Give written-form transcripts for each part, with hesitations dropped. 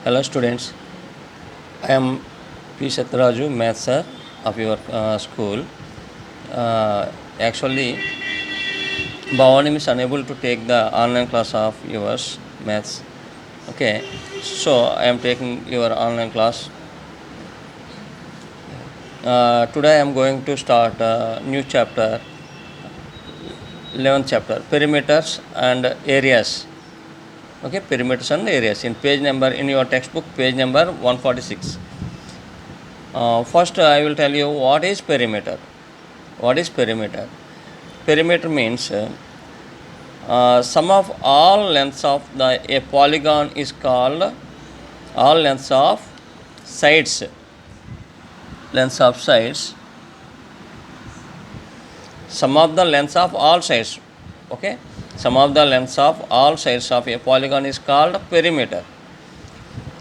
Hello students, I am P. Satraju, maths sir of your school. Actually, Bhavani is unable to take the online class of yours, maths. Okay, so I am taking your online class. Today I am going to start a new chapter, 11th chapter, perimeters and areas. Okay, perimeters and areas in page number, in your textbook, page number 146. First, I will tell you what is perimeter. What is perimeter? Perimeter means sum of all lengths of a polygon is called all lengths of sides. Lengths of sides. Sum of the lengths of all sides. Okay. Sum of the lengths of all sides of a polygon is called perimeter.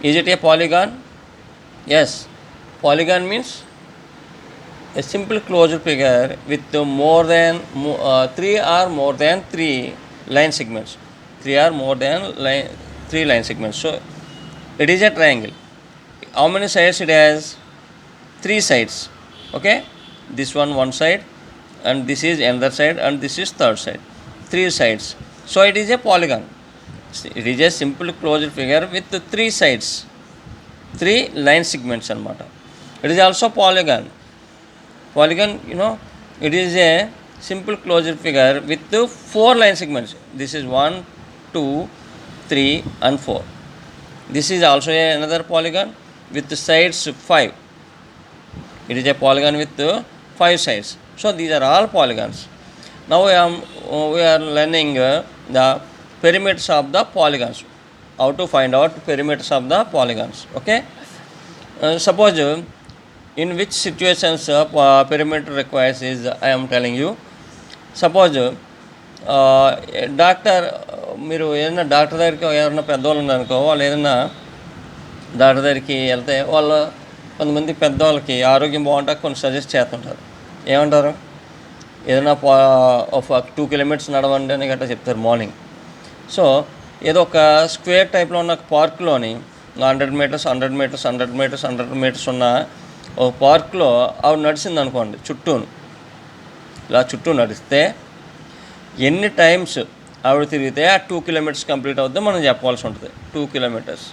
Is it a polygon? Yes. Polygon means a simple closed figure with more than 3 or more than 3 line segments. 3 or more than 3 line segments. So it is a triangle. How many sides it has? 3 sides. Okay, this one side, and this is another side, and this is third side. 3 sides. So it is a polygon. It is a simple closed figure with 3 sides, 3 line segments anamata. It is also polygon. Polygon, it is a simple closed figure with 4 line segments. This is 1, 2, 3 and 4. This is also another polygon with sides 5. It is a polygon with 5 sides. So these are all polygons. Now we are learning the perimeters of the polygons. How to find out perimeters of the polygons. Okay. Suppose in which situations perimeter requires is I am telling you. Suppose doctor మీరు ఏదైనా doctor దగ్గరికి ఎవరైనా పెద్దవాళ్ళు ఉన్నారనుకో, వాళ్ళు ఏదైనా doctor దగ్గరికి వెళ్తే వాళ్ళు కొంతమంది పెద్దవాళ్ళకి ఆరోగ్యం బాగుంటే కొన్ని సజెస్ట్ చేస్తుంటారు. ఏమంటారు? ఏదైనా 2 కిలోమీటర్స్ నడవండి అని గట్రా చెప్తారు మార్నింగ్. సో ఏదో ఒక స్క్వేర్ టైప్లో ఉన్న పార్క్లోని 100 మీటర్స్ 100 మీటర్స్ 100 మీటర్స్ 100 మీటర్స్ ఉన్న ఒక పార్క్లో ఆవిడ నడిచింది అనుకోండి, ఇలా చుట్టూ నడిస్తే ఎన్ని టైమ్స్ ఆవిడ తిరిగితే ఆ 2 కిలోమీటర్స్ కంప్లీట్ అవుద్దో మనం చెప్పాల్సి ఉంటుంది. 2 కిలోమీటర్స్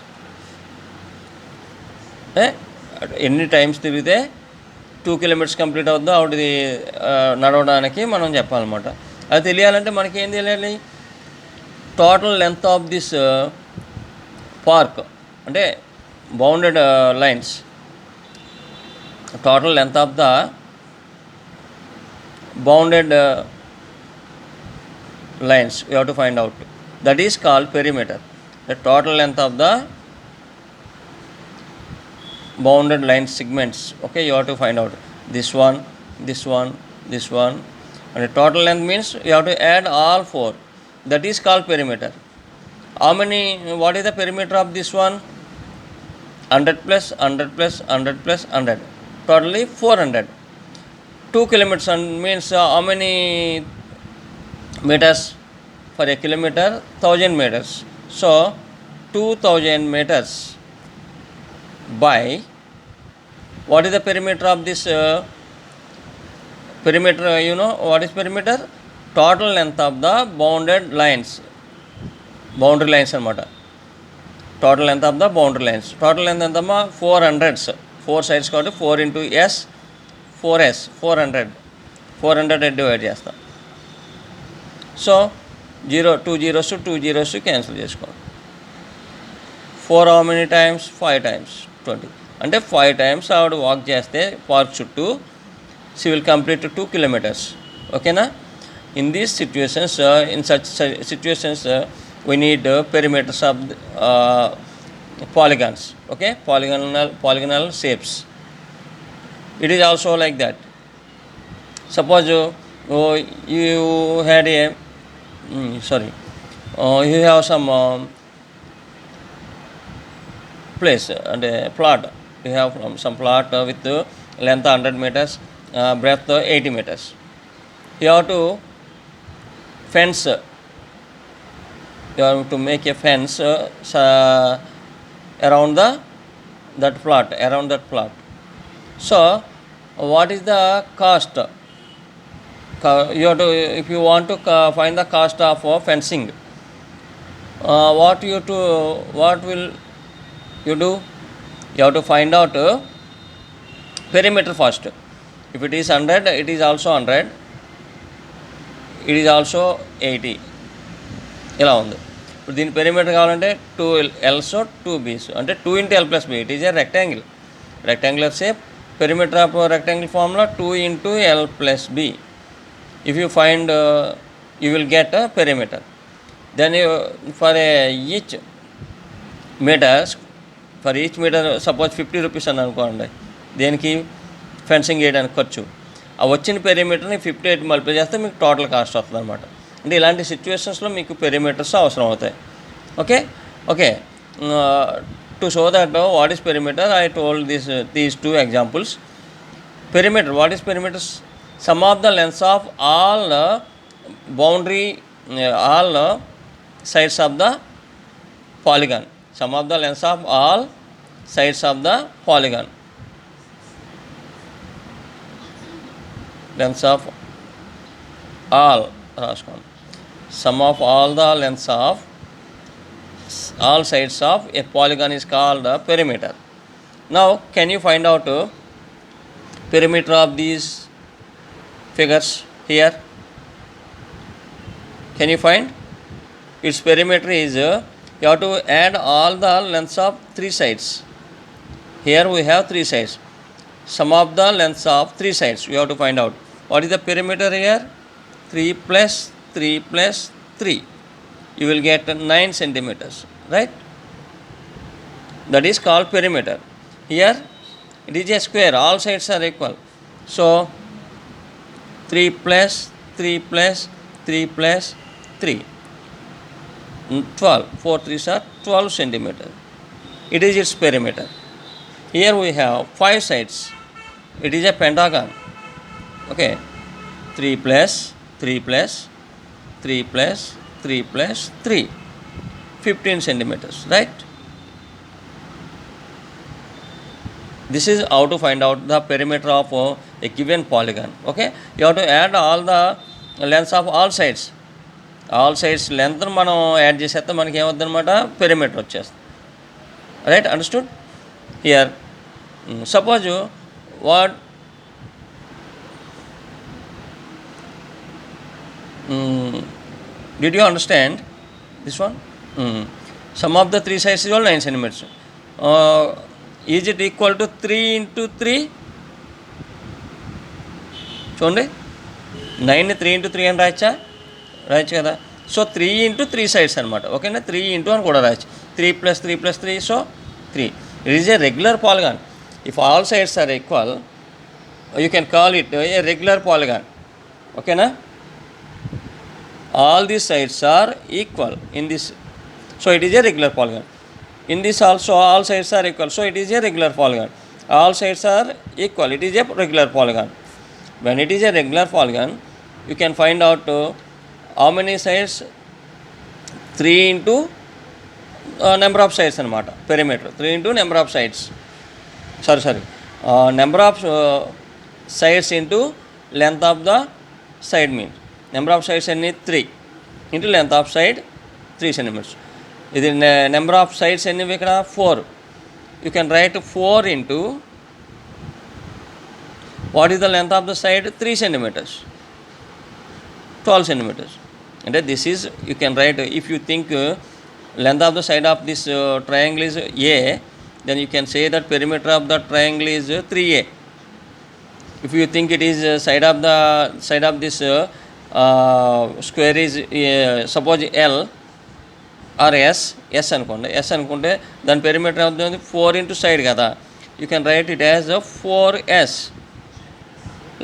ఎన్ని టైమ్స్ తిరిగితే 2 కిలోమీటర్స్ కంప్లీట్ అవుద్దో ఆవిడది నడవడానికి మనం చెప్పాలన్నమాట. అది తెలియాలంటే మనకి ఏం తెలియాలి? Total length of this park, అంటే bounded lines, total length of the bounded lines you have to find out. That is called perimeter. The total length of the bounded line segments. Okay, you have to find out this one, this one, this one, and the total length means you have to add all 4. That is called perimeter. How many? What is the perimeter of this one? 100 plus 100 plus 100 plus 100. Totally 400. 2 kilometers means how many meters? For a kilometer, 1000 meters. So 2000 meters by, what is the perimeter of this perimeter? You know what is perimeter? Total length of the bounded lines, boundary lines anamata. Total length of the boundary lines. Total length entama 400s. 4 sides కాబట్టి 4 into s 4s 400 divide చేస్తాం. So 2 zeros 2 zeros cancel చేసుకోండి. 4 how many times? 5 times 20. అంటే 5 times ఆవిడ walk చేస్తే park చుట్టూ she will complete 2 kilometers. ఓకేనా? In these situations, in such situations, we need perimeters of polygons. Okay, polygonal shapes. It is also like that. Suppose you had a you have some place and a plot. You have some plot with length 100 meters, breadth 80 meters. You have to fence. You have to make a fence around that plot. So what is the cost? You have to, if you want to find the cost of fencing, what will you do? You have to find out perimeter first. If it is 100, it is also 100, it is also 80. ఇలా ఉంది. ఇప్పుడు దీని perimeter కావాలంటే 2 L's 2 B's అంటే 2 into L plus B. It is a rectangular shape. Perimeter of rectangle formula 2 into L plus B. If you find, you will get a perimeter. Then for each meter suppose 50 rupees అని అనుకోండి, దేనికి fencing వేయడానికి ఖర్చు. ఆ వచ్చిన పెరిమీటర్ని 58 multiply చేస్తే మీకు total cost వస్తుంది అనమాట. అంటే ఇలాంటి సిచ్యువేషన్స్లో మీకు పెరిమీటర్స్ అవసరం అవుతాయి. Okay to show that what is perimeter, I told these 2 examples. Perimeter, what is perimeters? Sum of the lengths of all sides of the polygon. Sum of the lengths of all sides of the polygon. Lengths of all, sum of all the lengths of all sides of a polygon is called a perimeter. Now can you find out perimeter of these figures here? Can you find? Its perimeter is, you have to add all the lengths of 3 sides. Here we have 3 sides. Sum of the lengths of 3 sides you have to find out. What is the perimeter here? 3 plus 3 plus 3. You will get 9 centimeters, right? That is called perimeter. Here it is a square, all sides are equal. So 3 plus 3 plus 3 plus 3, 12. 4 3s are 12 centimeters. It is its perimeter. Here we have 5 sides. It is a pentagon. Okay, 3 plus 3 plus 3 plus 3 plus 3, 15 centimeters, right? This is how to find out the perimeter of a given polygon. Okay, you have to add all the lengths of all sides. All sides length మనం add చేసేస్తే మనకి ఏమవుతుంది అనమాట, perimeter వచ్చేస్తుంది. Right, understood? Here suppose what did you understand this one? Sum of the 3 sides is all 9 centimeters. Is it equal to 3 into 3? చూడండి, 9ని 3 into 3 అని రాయచ్చు కదా. సో 3 into 3 sides అనమాట. ఓకేనా, 3 into అని కూడా రాయచ్చు. 3 plus 3 plus 3, so 3. It is a regular polygon. If all sides are equal, you can call it a regular polygon. ఓకేనా, all these sides are equal in this, so it is a regular polygon. In this also all sides are equal, so it is a regular polygon. All sides are equal, it is a regular polygon. When it is a regular polygon, you can find out how many sides. 3 into number of sides అనమాట, perimeter. 3 into number of sides, number of sides into length of the side means number of sides ఎన్ని 3 into length of side 3 centimeters. ఇది number of sides ఎన్ని ఇక్కడ 4. You can write 4 into what is the length of the side 3 centimeters, 12 centimeters. అంటే this is, you can write, if you think length of the side of this triangle is A, then you can say that perimeter of the triangle is 3A. If you think it is side of this square is suppose L or S అనుకుంటే దాని perimeter అవుతుంది 4 into side కదా. You can write it as 4S.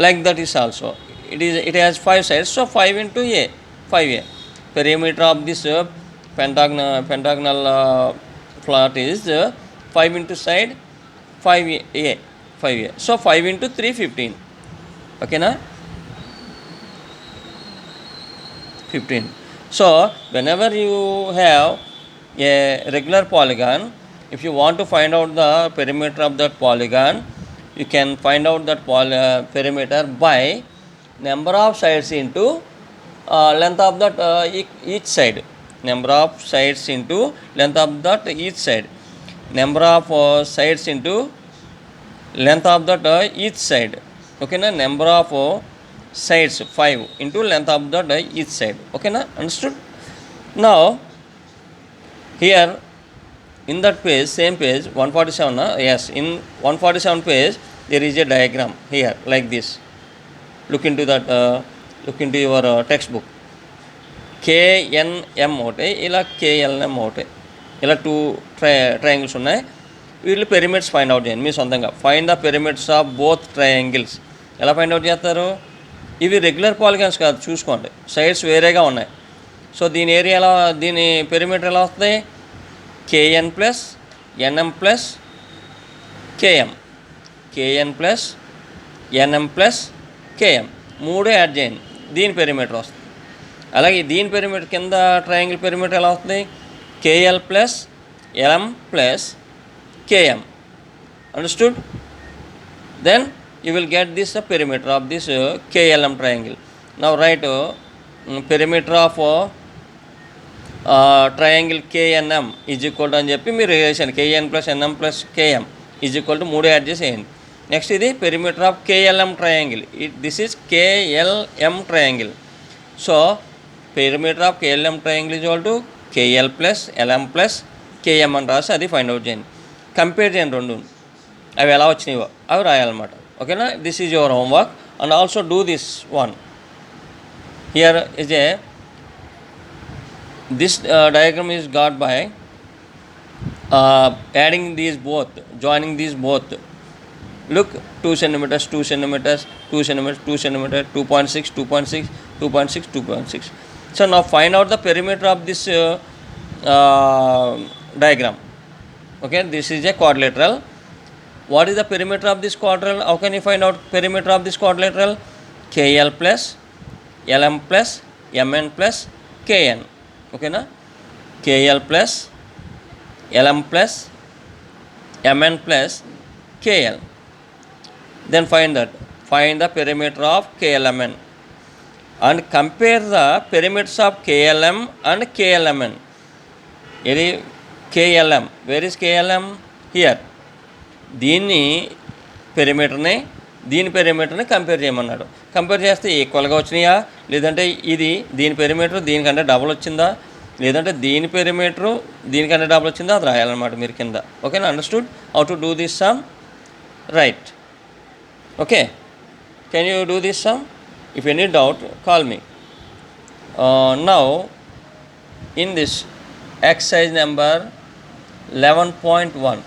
Like that is also. It has 5 sides, so 5 into A, 5A. Perimeter of this pentagonal plot is 5 into side 5A. So 5 into 3, 15. Okay na? 15. So whenever you have a regular polygon, If you want to find out the perimeter of that polygon, you can find out that perimeter by number of sides into length of that each side. Number of sides into length of that each side. Number of sides into length of that each side. Okay na? Number of sides 5 into length of that each side. Okay na? Understood? Now here in that page, same page 147, yes, in 147 page there is a diagram here like this. Look into that, look into your textbook. KNM ఒకటి, ఇలా KLM ఒకటి, ఇలా 2 triangles ఉన్నాయి. వీళ్ళు పెరిమిటర్స్ find out చేయండి మీ సొంతంగా. Find the perimeters of both triangles. ఎలా ఫైండ్ అవుట్ చేస్తారు? ఇవి రెగ్యులర్ పాలిగాన్స్ కాదు, చూసుకోండి, సైడ్స్ వేరేగా ఉన్నాయి. సో దీని ఏరియా ఎలా, దీని పెరిమీటర్ ఎలా వస్తుంది? KN plus NM plus KM, KN plus NM plus KM, 3 add చేయండి, దీని పెరిమీటర్ వస్తుంది. అలాగే దీని పెరిమీటర్ కింద ట్రయాంగిల్ పెరిమీటర్ ఎలా వస్తుంది? KL plus LM plus KM. Understood? Then you will get this perimeter of this KLM triangle. Now write perimeter of triangle KNM is equal to అని చెప్పి మీరు వేసాను, KN plus NM plus KM is equal to 3 add చేసేయండి. Next ఇది perimeter of KLM triangle. This is KLM triangle. So perimeter of KLM triangle is equal to KL plus LM plus KM అని రాసి అది find out చేయండి. Compare చేయండి రెండు, అవి ఎలా వచ్చినాయో అవి రాయాలన్నమాట. ఓకేనా? This is your homework. And also do this one. Here is a this diagram is got by adding these both, joining these both. Look, 2 centimeters, 2 centimeters, 2 centimeters, 2 centimeters, 2.6, 2.6, 2.6, 2.6. So now find out the perimeter of this diagram. Okay, this is a quadrilateral. What is the perimeter of this quadrilateral? How can you find out perimeter of this quadrilateral? KL plus LM plus MN plus KN. Okay na? KL plus LM plus MN plus KL. Then find the perimeter of KLMN and compare the perimeters of KLM and KLMN. KLM, where is KLM? Here. దీన్ని పెరిమీటర్ని compare చేయమన్నాడు. Compare చేస్తే ఈక్వల్గా వచ్చినాయా, లేదంటే ఇది దీని perimeter దీనికంటే double వచ్చిందా, లేదంటే దీని పెరిమీటరు దీనికంటే డబుల్ వచ్చిందా, అది రాయాలన్నమాట మీరు కింద. ఓకేనా? Understood how to do this some? Right. Okay, can you do this some? If any doubt call me. Now in this exercise number 11.1,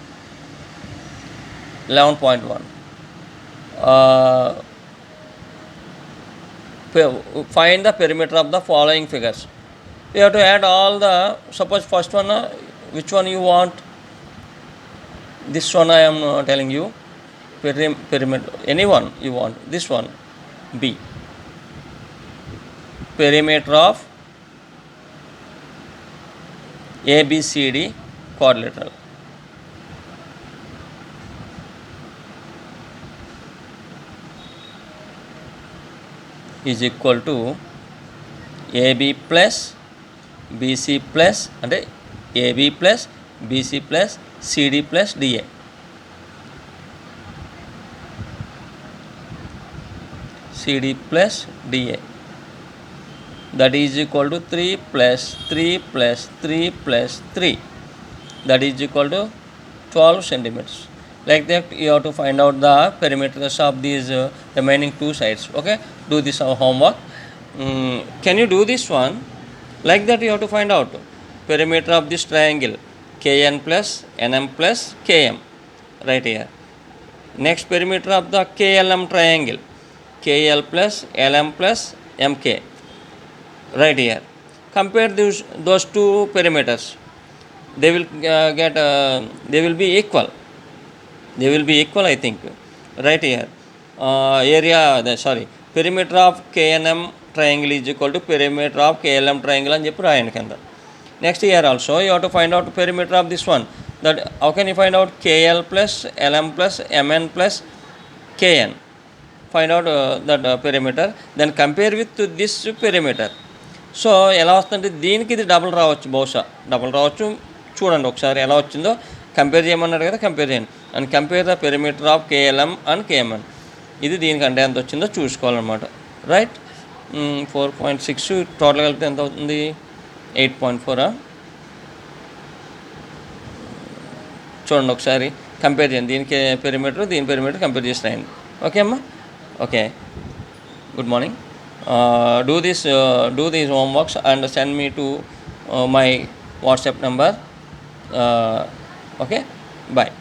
find the perimeter of the following figures. You have to add all the, suppose first one, which one you want? This one I am telling you, perimeter, any one you want. This one, B, perimeter of ABCD quadrilateral. Is equal to AB plus BC plus అంటే AB plus BC plus CD plus DA. CD plus DA. That is equal to 3 plus 3 plus 3 plus 3. That is equal to 12 centimeters. Like that you have to find out the perimeters of these remaining 2 sides. Okay, do this homework. Can you do this one? Like that you have to find out perimeter of this triangle KN plus NM plus KM right here. Next perimeter of the KLM triangle KL plus LM plus MK right here. Compare those 2 perimeters. They will they will be equal. They will be equal, I think, right here. Perimeter of KNM triangle is equal to perimeter of KLM triangle అని చెప్పి రాయండి కింద. Next here also you have to find out perimeter of this one. that how can you find out KL plus LM plus MN plus KN? Find out that perimeter, then compare with this perimeter. So ఎలా వస్తుందంటే దీనికి ఇది double రావచ్చు, బహుశా double రావచ్చు. చూడండి ఒకసారి ఎలా వచ్చిందో కంపేర్ చేయమన్నాడు కదా, కంపేర్ చేయండి. And compare the perimeter of KLM and KMN. ఇది దీనికంటే ఎంత వచ్చిందో చూసుకోవాలన్నమాట. రైట్. 4.6 టోటల్ కలిపితే ఎంత అవుతుంది? 8.4. చూడండి ఒకసారి కంపేర్ చేయండి. దీనికి పెరిమీటర్, దీని పెరిమీటర్ కంపేర్ చేసి రాయండి. ఓకే అమ్మా? Okay, good morning. Do these homeworks and send me to my WhatsApp number. Okay, bye.